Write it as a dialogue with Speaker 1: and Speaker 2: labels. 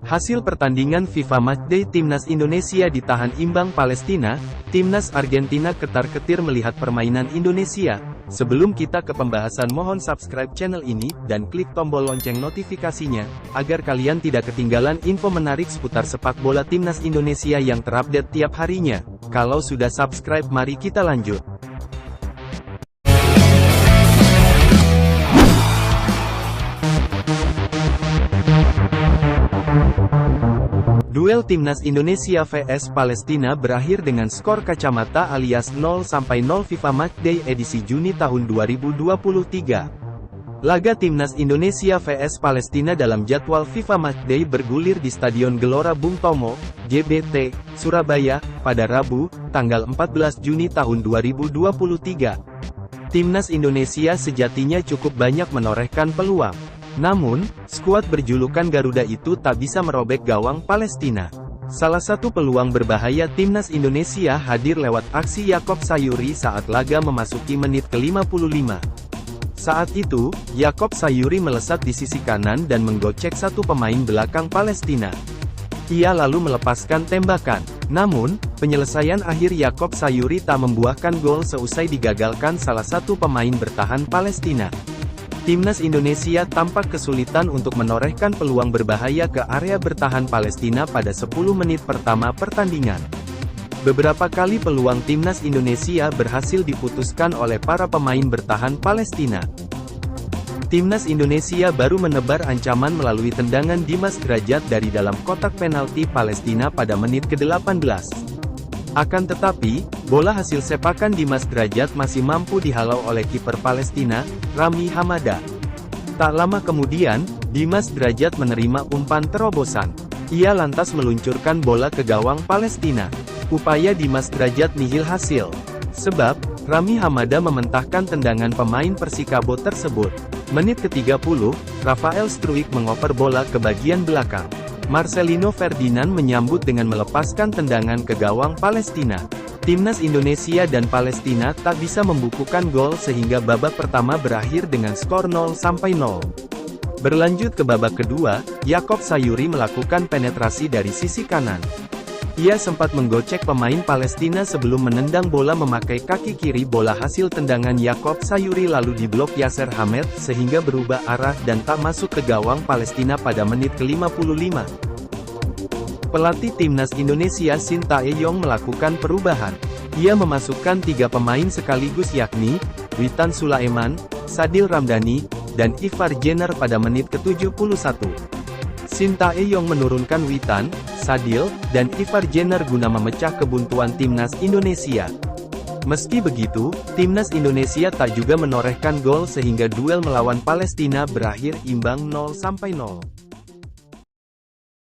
Speaker 1: Hasil pertandingan FIFA Matchday Timnas Indonesia ditahan imbang Palestina, Timnas Argentina ketar-ketir melihat permainan Indonesia. Sebelum kita ke pembahasan, mohon subscribe channel ini, dan klik tombol lonceng notifikasinya, agar kalian tidak ketinggalan info menarik seputar sepak bola Timnas Indonesia yang terupdate tiap harinya. Kalau sudah subscribe, mari kita lanjut. Duel Timnas Indonesia vs Palestina berakhir dengan skor kacamata alias 0-0 FIFA Matchday edisi Juni tahun 2023. Laga Timnas Indonesia vs Palestina dalam jadwal FIFA Matchday bergulir di Stadion Gelora Bung Tomo, GBT, Surabaya, pada Rabu, tanggal 14 Juni tahun 2023. Timnas Indonesia sejatinya cukup banyak menorehkan peluang. Namun, skuad berjulukan Garuda itu tak bisa merobek gawang Palestina. Salah satu peluang berbahaya Timnas Indonesia hadir lewat aksi Yaakob Sayuri saat laga memasuki menit ke-55. Saat itu, Yaakob Sayuri melesat di sisi kanan dan menggocek satu pemain belakang Palestina. Ia lalu melepaskan tembakan. Namun, penyelesaian akhir Yaakob Sayuri tak membuahkan gol seusai digagalkan salah satu pemain bertahan Palestina. Timnas Indonesia tampak kesulitan untuk menorehkan peluang berbahaya ke area bertahan Palestina pada 10 menit pertama pertandingan. Beberapa kali peluang Timnas Indonesia berhasil diputuskan oleh para pemain bertahan Palestina. Timnas Indonesia baru menebar ancaman melalui tendangan Dimas Drajat dari dalam kotak penalti Palestina pada menit ke-18. Akan tetapi, bola hasil sepakan Dimas Drajat masih mampu dihalau oleh kiper Palestina, Rami Hamada. Tak lama kemudian, Dimas Drajat menerima umpan terobosan. Ia lantas meluncurkan bola ke gawang Palestina. Upaya Dimas Drajat nihil hasil. Sebab, Rami Hamada mementahkan tendangan pemain Persikabo tersebut. Menit ke-30, Rafael Struijk mengoper bola ke bagian belakang. Marcelino Ferdinand menyambut dengan melepaskan tendangan ke gawang Palestina. Timnas Indonesia dan Palestina tak bisa membukukan gol sehingga babak pertama berakhir dengan skor 0-0. Berlanjut ke babak kedua, Yaakob Sayuri melakukan penetrasi dari sisi kanan. Ia sempat menggocek pemain Palestina sebelum menendang bola memakai kaki kiri. Bola hasil tendangan Yaakob Sayuri lalu diblok Yasser Hamed sehingga berubah arah dan tak masuk ke gawang Palestina pada menit ke-55. Pelatih Timnas Indonesia Shin Tae-yong melakukan perubahan. Ia memasukkan 3 pemain sekaligus yakni Witan Sulaiman, Sadil Ramdhani, dan Ivar Jenner pada menit ke-71. Shin Tae-yong menurunkan Witan, Sadil, dan Ivar Jenner guna memecah kebuntuan Timnas Indonesia. Meski begitu, Timnas Indonesia tak juga menorehkan gol sehingga duel melawan Palestina berakhir imbang 0-0.